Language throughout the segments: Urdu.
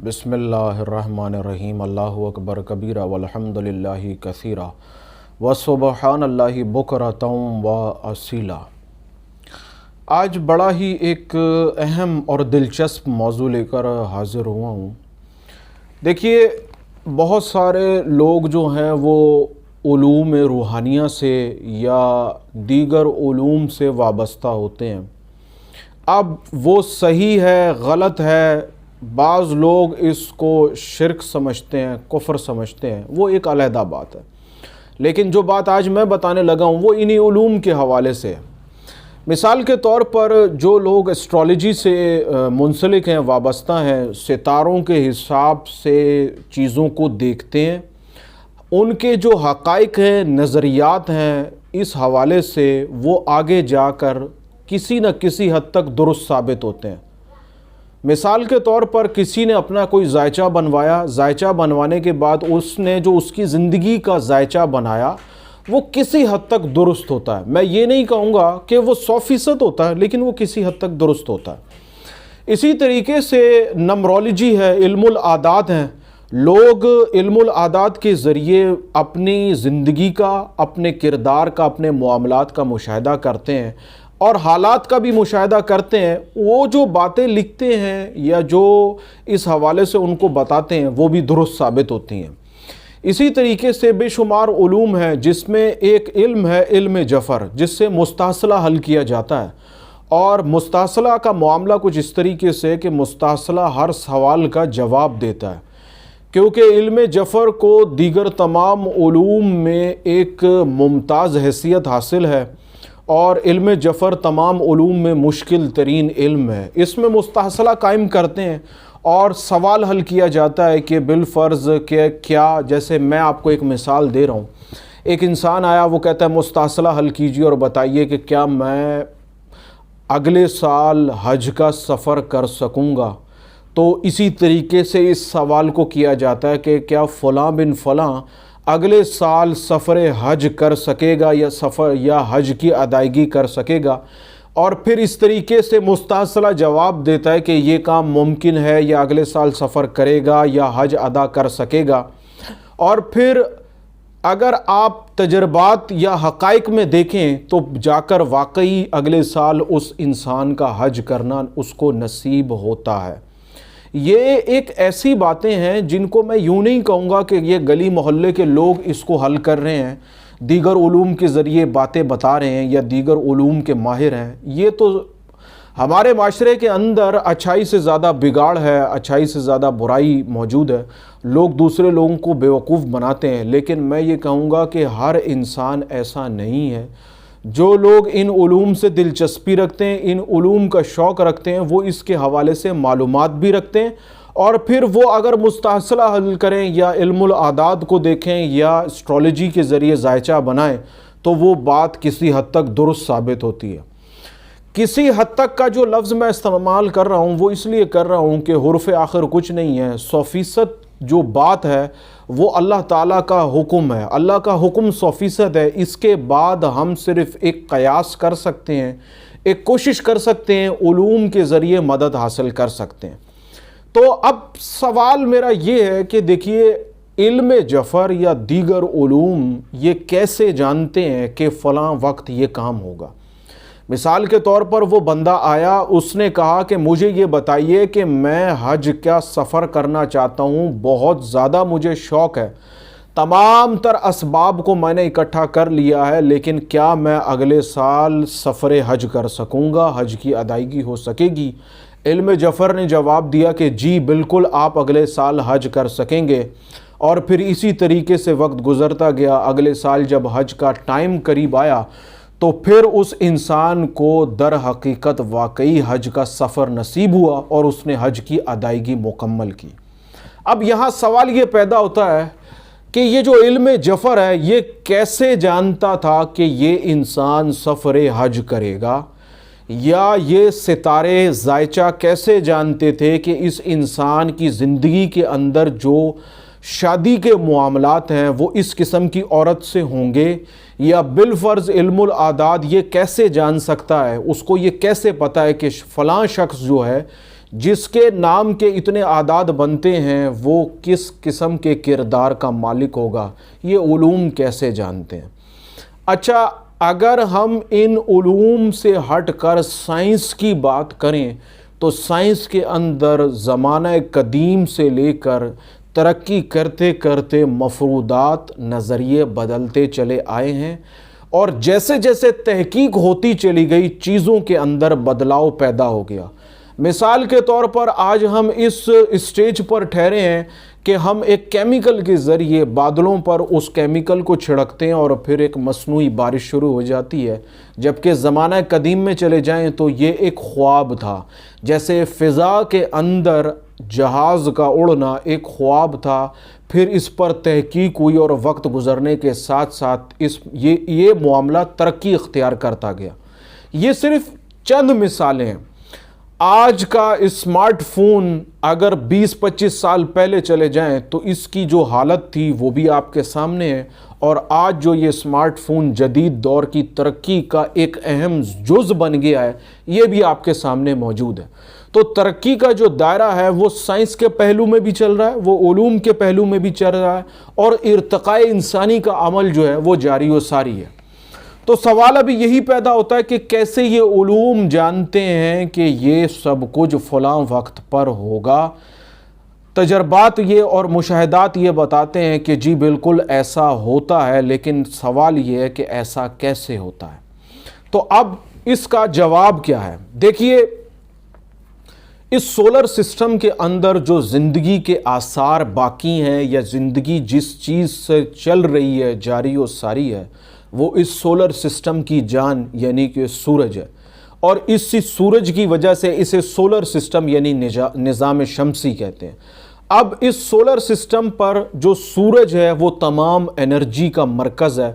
بسم اللہ الرحمن الرحیم۔ اللہ اکبر کبیرہ والحمدللہ کثیرہ وسبحان اللہ بکرۃ و اصیلا۔ آج بڑا ہی ایک اہم اور دلچسپ موضوع لے کر حاضر ہوا ہوں۔ دیکھیے، بہت سارے لوگ جو ہیں وہ علوم روحانیہ سے یا دیگر علوم سے وابستہ ہوتے ہیں۔ اب وہ صحیح ہے، غلط ہے، بعض لوگ اس کو شرک سمجھتے ہیں، کفر سمجھتے ہیں، وہ ایک علیحدہ بات ہے۔ لیکن جو بات آج میں بتانے لگا ہوں وہ انہی علوم کے حوالے سے ہے۔ مثال کے طور پر جو لوگ اسٹرالوجی سے منسلک ہیں، وابستہ ہیں، ستاروں کے حساب سے چیزوں کو دیکھتے ہیں، ان کے جو حقائق ہیں، نظریات ہیں، اس حوالے سے وہ آگے جا کر کسی نہ کسی حد تک درست ثابت ہوتے ہیں۔ مثال کے طور پر کسی نے اپنا کوئی ذائچہ بنوایا، ذائچہ بنوانے کے بعد اس نے جو اس کی زندگی کا ذائچہ بنایا وہ کسی حد تک درست ہوتا ہے۔ میں یہ نہیں کہوں گا کہ وہ 100% ہوتا ہے، لیکن وہ کسی حد تک درست ہوتا ہے۔ اسی طریقے سے نمرولوجی ہے، علم العادات ہیں۔ لوگ علم العادات کے ذریعے اپنی زندگی کا، اپنے کردار کا، اپنے معاملات کا مشاہدہ کرتے ہیں اور حالات کا بھی مشاہدہ کرتے ہیں۔ وہ جو باتیں لکھتے ہیں یا جو اس حوالے سے ان کو بتاتے ہیں وہ بھی درست ثابت ہوتی ہیں۔ اسی طریقے سے بے شمار علوم ہیں، جس میں ایک علم ہے علم جفر، جس سے مستحصلہ حل کیا جاتا ہے۔ اور مستحصلہ کا معاملہ کچھ اس طریقے سے کہ مستحصلہ ہر سوال کا جواب دیتا ہے، کیونکہ علم جفر کو دیگر تمام علوم میں ایک ممتاز حیثیت حاصل ہے، اور علم جفر تمام علوم میں مشکل ترین علم ہے۔ اس میں مستحصلہ قائم کرتے ہیں اور سوال حل کیا جاتا ہے کہ بالفرض کہ کیا، جیسے میں آپ کو ایک مثال دے رہا ہوں۔ ایک انسان آیا، وہ کہتا ہے مستحصلہ حل کیجیے اور بتائیے کہ کیا میں اگلے سال حج کا سفر کر سکوں گا۔ تو اسی طریقے سے اس سوال کو کیا جاتا ہے کہ کیا فلاں بن فلاں اگلے سال سفر حج کر سکے گا یا حج کی ادائیگی کر سکے گا، اور پھر اس طریقے سے مستحصلہ جواب دیتا ہے کہ یہ کام ممکن ہے، یا اگلے سال سفر کرے گا یا حج ادا کر سکے گا۔ اور پھر اگر آپ تجربات یا حقائق میں دیکھیں تو جا کر واقعی اگلے سال اس انسان کا حج کرنا اس کو نصیب ہوتا ہے۔ یہ ایک ایسی باتیں ہیں جن کو میں یوں نہیں کہوں گا کہ یہ گلی محلے کے لوگ اس کو حل کر رہے ہیں، دیگر علوم کے ذریعے باتیں بتا رہے ہیں یا دیگر علوم کے ماہر ہیں۔ یہ تو ہمارے معاشرے کے اندر اچھائی سے زیادہ بگاڑ ہے، اچھائی سے زیادہ برائی موجود ہے۔ لوگ دوسرے لوگوں کو بیوقوف بناتے ہیں، لیکن میں یہ کہوں گا کہ ہر انسان ایسا نہیں ہے۔ جو لوگ ان علوم سے دلچسپی رکھتے ہیں، ان علوم کا شوق رکھتے ہیں، وہ اس کے حوالے سے معلومات بھی رکھتے ہیں، اور پھر وہ اگر مستحصلہ حل کریں یا علم العادات کو دیکھیں یا اسٹرالوجی کے ذریعے ذائچہ بنائیں تو وہ بات کسی حد تک درست ثابت ہوتی ہے۔ کسی حد تک کا جو لفظ میں استعمال کر رہا ہوں وہ اس لیے کر رہا ہوں کہ حرف آخر کچھ نہیں ہے۔ 100% جو بات ہے وہ اللہ تعالیٰ کا حکم ہے، اللہ کا حکم 100% ہے۔ اس کے بعد ہم صرف ایک قیاس کر سکتے ہیں، ایک کوشش کر سکتے ہیں، علوم کے ذریعے مدد حاصل کر سکتے ہیں۔ تو اب سوال میرا یہ ہے کہ دیکھیے، علم جفر یا دیگر علوم یہ کیسے جانتے ہیں کہ فلاں وقت یہ کام ہوگا؟ مثال کے طور پر وہ بندہ آیا، اس نے کہا کہ مجھے یہ بتائیے کہ میں حج کا سفر کرنا چاہتا ہوں، بہت زیادہ مجھے شوق ہے، تمام تر اسباب کو میں نے اکٹھا کر لیا ہے، لیکن کیا میں اگلے سال سفر حج کر سکوں گا، حج کی ادائیگی ہو سکے گی؟ علم جفر نے جواب دیا کہ جی بالکل آپ اگلے سال حج کر سکیں گے۔ اور پھر اسی طریقے سے وقت گزرتا گیا، اگلے سال جب حج کا ٹائم قریب آیا تو پھر اس انسان کو در حقیقت واقعی حج کا سفر نصیب ہوا اور اس نے حج کی ادائیگی مکمل کی۔ اب یہاں سوال یہ پیدا ہوتا ہے کہ یہ جو علم جفر ہے یہ کیسے جانتا تھا کہ یہ انسان سفر حج کرے گا، یا یہ ستارے ذائچہ کیسے جانتے تھے کہ اس انسان کی زندگی کے اندر جو شادی کے معاملات ہیں وہ اس قسم کی عورت سے ہوں گے، یا بالفرض علم العادات یہ کیسے جان سکتا ہے، اس کو یہ کیسے پتہ ہے کہ فلاں شخص جو ہے جس کے نام کے اتنے اعداد بنتے ہیں وہ کس قسم کے کردار کا مالک ہوگا، یہ علوم کیسے جانتے ہیں؟ اچھا، اگر ہم ان علوم سے ہٹ کر سائنس کی بات کریں تو سائنس کے اندر زمانہ قدیم سے لے کر ترقی کرتے کرتے مفروضات، نظریے بدلتے چلے آئے ہیں، اور جیسے جیسے تحقیق ہوتی چلی گئی چیزوں کے اندر بدلاؤ پیدا ہو گیا۔ مثال کے طور پر آج ہم اس اسٹیج پر ٹھہرے ہیں کہ ہم ایک کیمیکل کے ذریعے بادلوں پر اس کیمیکل کو چھڑکتے ہیں اور پھر ایک مصنوعی بارش شروع ہو جاتی ہے، جبکہ زمانہ قدیم میں چلے جائیں تو یہ ایک خواب تھا۔ جیسے فضا کے اندر جہاز کا اڑنا ایک خواب تھا، پھر اس پر تحقیق ہوئی اور وقت گزرنے کے ساتھ ساتھ یہ معاملہ ترقی اختیار کرتا گیا۔ یہ صرف چند مثالیں ہیں۔ آج کا اسمارٹ فون اگر 20-25 سال پہلے چلے جائیں تو اس کی جو حالت تھی وہ بھی آپ کے سامنے ہے، اور آج جو یہ اسمارٹ فون جدید دور کی ترقی کا ایک اہم جز بن گیا ہے یہ بھی آپ کے سامنے موجود ہے۔ تو ترقی کا جو دائرہ ہے وہ سائنس کے پہلو میں بھی چل رہا ہے، وہ علوم کے پہلو میں بھی چل رہا ہے، اور ارتقاء انسانی کا عمل جو ہے وہ جاری و ساری ہے۔ تو سوال ابھی یہی پیدا ہوتا ہے کہ کیسے یہ علوم جانتے ہیں کہ یہ سب کچھ فلاں وقت پر ہوگا؟ تجربات یہ اور مشاہدات یہ بتاتے ہیں کہ جی بالکل ایسا ہوتا ہے، لیکن سوال یہ ہے کہ ایسا کیسے ہوتا ہے؟ تو اب اس کا جواب کیا ہے؟ دیکھیے، اس سولر سسٹم کے اندر جو زندگی کے آثار باقی ہیں، یا زندگی جس چیز سے چل رہی ہے، جاری و ساری ہے، وہ اس سولر سسٹم کی جان یعنی کہ سورج ہے، اور اسی سورج کی وجہ سے اسے سولر سسٹم یعنی نظام شمسی کہتے ہیں۔ اب اس سولر سسٹم پر جو سورج ہے وہ تمام انرجی کا مرکز ہے۔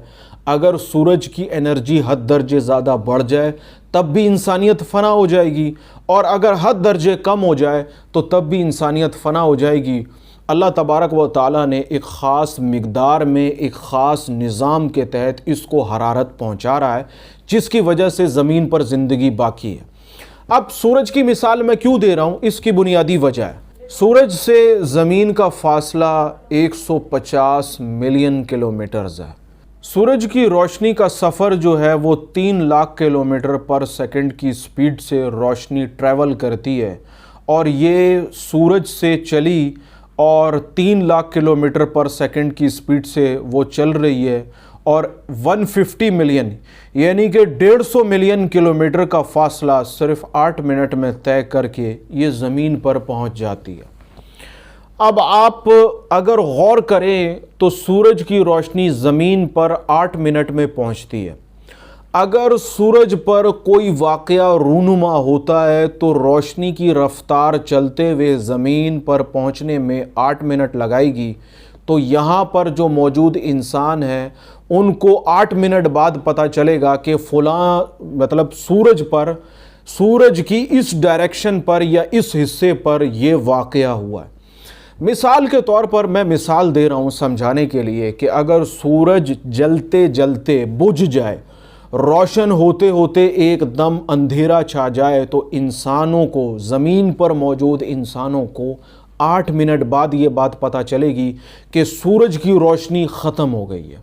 اگر سورج کی انرجی حد درجے زیادہ بڑھ جائے تب بھی انسانیت فنا ہو جائے گی، اور اگر حد درجے کم ہو جائے تو تب بھی انسانیت فنا ہو جائے گی۔ اللہ تبارک و تعالیٰ نے ایک خاص مقدار میں ایک خاص نظام کے تحت اس کو حرارت پہنچا رہا ہے، جس کی وجہ سے زمین پر زندگی باقی ہے۔ اب سورج کی مثال میں کیوں دے رہا ہوں؟ اس کی بنیادی وجہ ہے، سورج سے زمین کا فاصلہ 150 ملین کلومیٹرز ہے۔ سورج کی روشنی کا سفر جو ہے وہ 3 لاکھ کلومیٹر پر سیکنڈ کی سپیڈ سے روشنی ٹریول کرتی ہے، اور یہ سورج سے چلی اور 3 لاکھ کلومیٹر پر سیکنڈ کی سپیڈ سے وہ چل رہی ہے، اور 150 ملین یعنی کہ 150 ملین کلومیٹر کا فاصلہ صرف 8 منٹ میں طے کر کے یہ زمین پر پہنچ جاتی ہے۔ اب آپ اگر غور کریں تو سورج کی روشنی زمین پر 8 منٹ میں پہنچتی ہے۔ اگر سورج پر کوئی واقعہ رونما ہوتا ہے تو روشنی کی رفتار چلتے ہوئے زمین پر پہنچنے میں 8 منٹ لگائے گی، تو یہاں پر جو موجود انسان ہیں ان کو 8 منٹ بعد پتہ چلے گا کہ فلاں سورج کی اس ڈائریکشن پر یا اس حصے پر یہ واقعہ ہوا ہے۔ مثال کے طور پر میں مثال دے رہا ہوں سمجھانے کے لیے کہ اگر سورج جلتے جلتے بجھ جائے، روشن ہوتے ہوتے ایک دم اندھیرا چھا جائے، تو انسانوں کو، زمین پر موجود انسانوں کو 8 منٹ بعد یہ بات پتہ چلے گی کہ سورج کی روشنی ختم ہو گئی ہے۔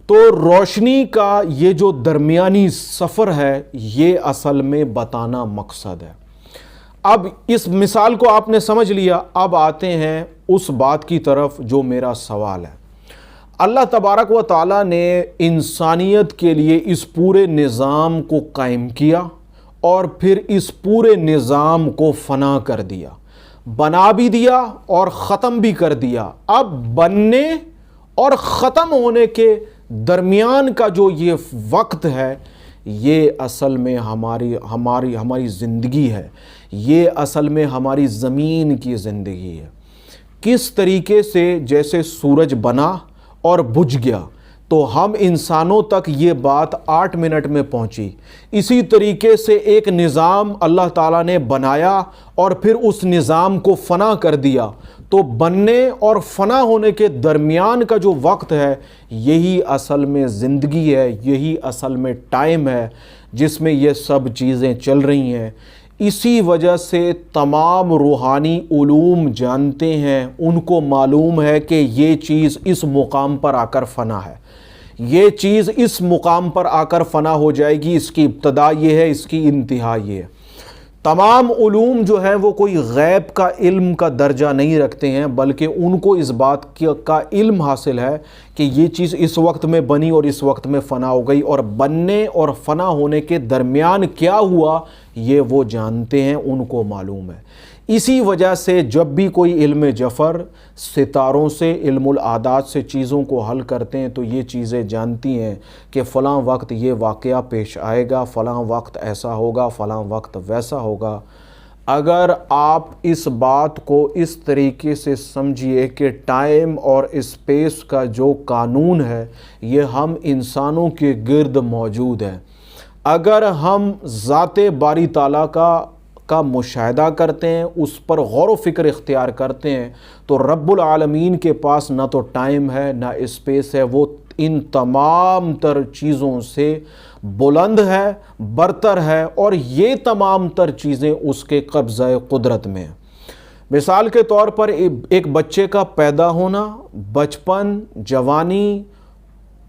تو روشنی کا یہ جو درمیانی سفر ہے یہ اصل میں بتانا مقصد ہے۔ اب اس مثال کو آپ نے سمجھ لیا، اب آتے ہیں اس بات کی طرف جو میرا سوال ہے۔ اللہ تبارک و تعالیٰ نے انسانیت کے لیے اس پورے نظام کو قائم کیا اور پھر اس پورے نظام کو فنا کر دیا، بنا بھی دیا اور ختم بھی کر دیا۔ اب بننے اور ختم ہونے کے درمیان کا جو یہ وقت ہے یہ اصل میں ہماری زندگی ہے، یہ اصل میں ہماری زمین کی زندگی ہے۔ کس طریقے سے جیسے سورج بنا اور بجھ گیا تو ہم انسانوں تک یہ بات 8 منٹ میں پہنچی، اسی طریقے سے ایک نظام اللہ تعالیٰ نے بنایا اور پھر اس نظام کو فنا کر دیا۔ تو بننے اور فنا ہونے کے درمیان کا جو وقت ہے یہی اصل میں زندگی ہے، یہی اصل میں ٹائم ہے جس میں یہ سب چیزیں چل رہی ہیں۔ اسی وجہ سے تمام روحانی علوم جانتے ہیں، ان کو معلوم ہے کہ یہ چیز اس مقام پر آ کر فنا ہے، یہ چیز اس مقام پر آ کر فنا ہو جائے گی، اس کی ابتدا یہ ہے، اس کی انتہا یہ ہے۔ تمام علوم جو ہیں وہ کوئی غیب کا علم کا درجہ نہیں رکھتے ہیں، بلکہ ان کو اس بات کا علم حاصل ہے کہ یہ چیز اس وقت میں بنی اور اس وقت میں فنا ہو گئی، اور بننے اور فنا ہونے کے درمیان کیا ہوا یہ وہ جانتے ہیں، ان کو معلوم ہے۔ اسی وجہ سے جب بھی کوئی علم جفر ستاروں سے، علم العادات سے چیزوں کو حل کرتے ہیں تو یہ چیزیں جانتی ہیں کہ فلاں وقت یہ واقعہ پیش آئے گا، فلاں وقت ایسا ہوگا، فلاں وقت ویسا ہوگا۔ اگر آپ اس بات کو اس طریقے سے سمجھیے کہ ٹائم اور اسپیس کا جو قانون ہے یہ ہم انسانوں کے گرد موجود ہے، اگر ہم ذات باری تعالیٰ کا مشاہدہ کرتے ہیں، اس پر غور و فکر اختیار کرتے ہیں، تو رب العالمین کے پاس نہ تو ٹائم ہے نہ اسپیس ہے، وہ ان تمام تر چیزوں سے بلند ہے، برتر ہے، اور یہ تمام تر چیزیں اس کے قبضہ قدرت میں ہیں۔ مثال کے طور پر ایک بچے کا پیدا ہونا، بچپن، جوانی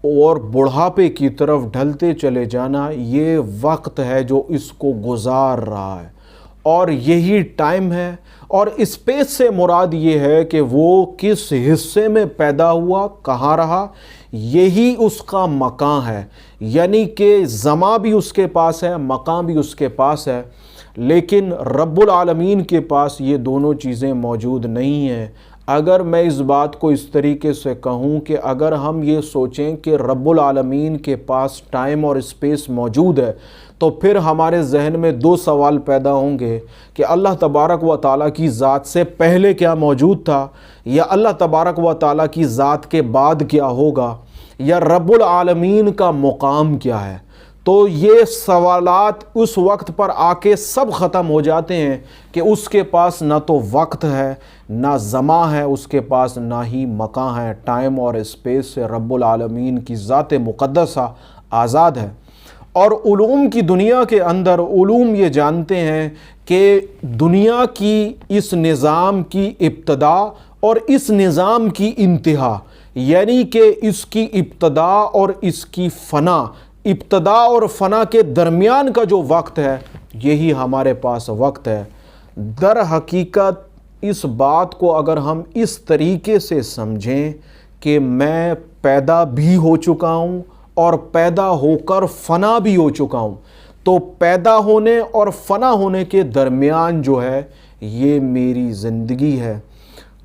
اور بڑھاپے کی طرف ڈھلتے چلے جانا، یہ وقت ہے جو اس کو گزار رہا ہے، اور یہی ٹائم ہے۔ اور اسپیس سے مراد یہ ہے کہ وہ کس حصے میں پیدا ہوا، کہاں رہا، یہی اس کا مکان ہے، یعنی کہ زمان بھی اس کے پاس ہے، مکان بھی اس کے پاس ہے، لیکن رب العالمین کے پاس یہ دونوں چیزیں موجود نہیں ہیں۔ اگر میں اس بات کو اس طریقے سے کہوں کہ اگر ہم یہ سوچیں کہ رب العالمین کے پاس ٹائم اور اسپیس موجود ہے، تو پھر ہمارے ذہن میں دو سوال پیدا ہوں گے کہ اللہ تبارک و تعالیٰ کی ذات سے پہلے کیا موجود تھا، یا اللہ تبارک و تعالیٰ کی ذات کے بعد کیا ہوگا، یا رب العالمین کا مقام کیا ہے۔ تو یہ سوالات اس وقت پر آ کے سب ختم ہو جاتے ہیں کہ اس کے پاس نہ تو وقت ہے نہ زمان ہے، اس کے پاس نہ ہی مکان ہے۔ ٹائم اور اسپیس سے رب العالمین کی ذات مقدسہ آزاد ہے۔ اور علوم کی دنیا کے اندر علوم یہ جانتے ہیں کہ دنیا کی اس نظام کی ابتدا اور اس نظام کی انتہا، یعنی کہ اس کی ابتدا اور اس کی فنا، ابتدا اور فنا کے درمیان کا جو وقت ہے یہی ہمارے پاس وقت ہے۔ در حقیقت اس بات کو اگر ہم اس طریقے سے سمجھیں کہ میں پیدا بھی ہو چکا ہوں اور پیدا ہو کر فنا بھی ہو چکا ہوں، تو پیدا ہونے اور فنا ہونے کے درمیان جو ہے یہ میری زندگی ہے۔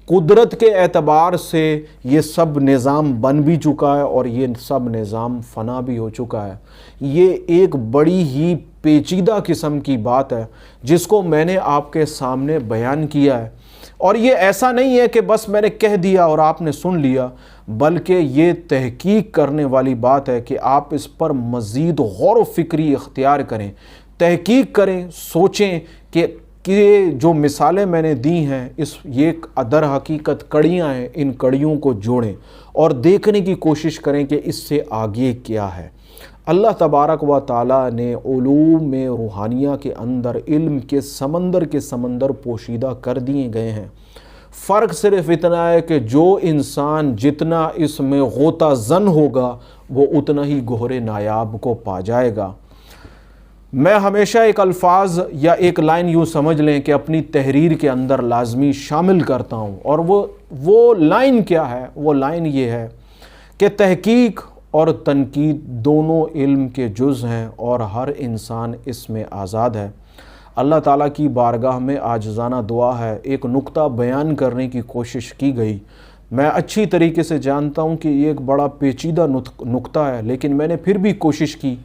قدرت کے اعتبار سے یہ سب نظام بن بھی چکا ہے اور یہ سب نظام فنا بھی ہو چکا ہے۔ یہ ایک بڑی ہی پیچیدہ قسم کی بات ہے جس کو میں نے آپ کے سامنے بیان کیا ہے، اور یہ ایسا نہیں ہے کہ بس میں نے کہہ دیا اور آپ نے سن لیا، بلکہ یہ تحقیق کرنے والی بات ہے کہ آپ اس پر مزید غور و فکری اختیار کریں، تحقیق کریں، سوچیں کہ جو مثالیں میں نے دی ہیں یہ در حقیقت کڑیاں ہیں، ان کڑیوں کو جوڑیں اور دیکھنے کی کوشش کریں کہ اس سے آگے کیا ہے۔ اللہ تبارک و تعالیٰ نے علوم روحانیہ کے اندر علم کے سمندر پوشیدہ کر دیے گئے ہیں۔ فرق صرف اتنا ہے کہ جو انسان جتنا اس میں غوطہ زن ہوگا وہ اتنا ہی گوہر نایاب کو پا جائے گا۔ میں ہمیشہ ایک الفاظ یا ایک لائن یوں سمجھ لیں کہ اپنی تحریر کے اندر لازمی شامل کرتا ہوں، اور وہ لائن کیا ہے؟ وہ لائن یہ ہے کہ تحقیق اور تنقید دونوں علم کے جز ہیں اور ہر انسان اس میں آزاد ہے۔ اللہ تعالیٰ کی بارگاہ میں عاجزانہ دعا ہے، ایک نقطہ بیان کرنے کی کوشش کی گئی۔ میں اچھی طریقے سے جانتا ہوں کہ یہ ایک بڑا پیچیدہ نقطہ ہے، لیکن میں نے پھر بھی کوشش کی۔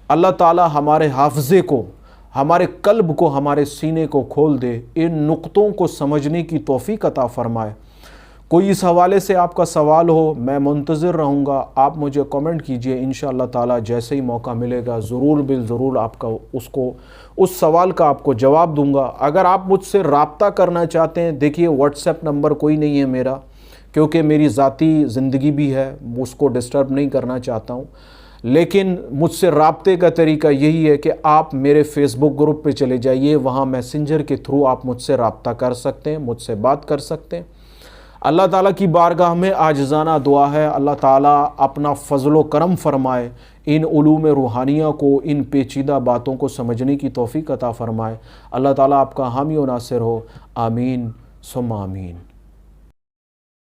اللہ تعالیٰ ہمارے حافظے کو، ہمارے قلب کو، ہمارے سینے کو کھول دے، ان نقطوں کو سمجھنے کی توفیق عطا فرمائے۔ کوئی اس حوالے سے آپ کا سوال ہو، میں منتظر رہوں گا، آپ مجھے کمنٹ کیجئے، انشاءاللہ تعالیٰ جیسے ہی موقع ملے گا ضرور بالضرور آپ کا اس سوال کا آپ کو جواب دوں گا۔ اگر آپ مجھ سے رابطہ کرنا چاہتے ہیں، دیکھیے واٹس ایپ نمبر کوئی نہیں ہے میرا، کیونکہ میری ذاتی زندگی بھی ہے، اس کو ڈسٹرب نہیں کرنا چاہتا ہوں، لیکن مجھ سے رابطے کا طریقہ یہی ہے کہ آپ میرے فیس بک گروپ پہ چلے جائیے، وہاں میسنجر کے تھرو آپ مجھ سے رابطہ کر سکتے ہیں، مجھ سے بات کر سکتے ہیں۔ اللہ تعالیٰ کی بارگاہ میں عاجزانہ دعا ہے، اللہ تعالیٰ اپنا فضل و کرم فرمائے، ان علوم روحانیہ کو، ان پیچیدہ باتوں کو سمجھنے کی توفیق عطا فرمائے۔ اللہ تعالیٰ آپ کا حامی و ناصر ہو، آمین ثم آمین۔